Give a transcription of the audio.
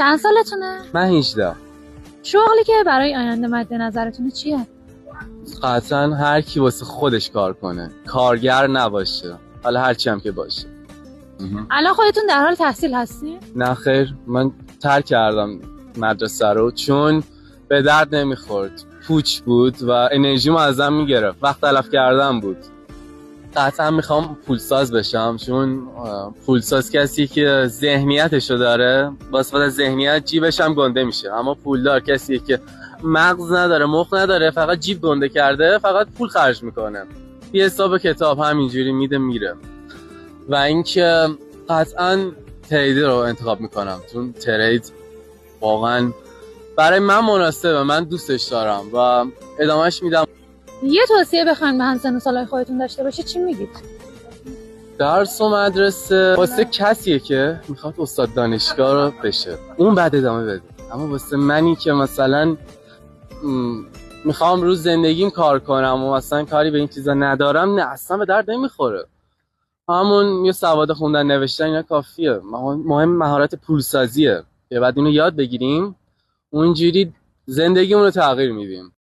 چند سالتونه؟ من 18. شغلی که برای آینده مد نظرتونه چیه؟ قطعا هر کی واسه خودش کار کنه، کارگر نباشه، حالا هر چی هم که باشه. الان خودتون در حال تحصیل هستی؟ نه خیر، من ترک کردم مدرسه رو چون به درد نمیخورد، پوچ بود و انرژیمو ازم میگرفت، وقت تلف کردم بود. قطعا میخوام پولساز بشم، چون پولساز کسی که ذهنیتشو داره واسه ذهنیت جیبش هم گنده میشه، اما پولدار کسیه که مغز نداره، مخ نداره، فقط جیب گنده کرده، فقط پول خرج میکنه، یه حساب کتاب همینجوری میده میره. و اینکه قطعا تریدر رو انتخاب میکنم، چون ترید واقعا برای من مناسبه، من دوستش دارم و ادامهش میدم. یه توصیه بخواید به همسن و سالای خودتون داشته باشه چی میگید؟ درس و مدرسه واسه کسیه که میخواد استاد دانشگاه رو بشه، اون بعد ادامه بده. اما واسه منی که مثلا میخوام روز زندگیم کار کنم و مثلا کاری به این چیزا ندارم، نه اصلا به درد نمیخوره. همون یه سواد خوندن نوشتن اینا کافیه. مهم مهارت پولسازیه که بعد اینو یاد بگیریم، اونجوری زندگیمون رو تغییر میدیم.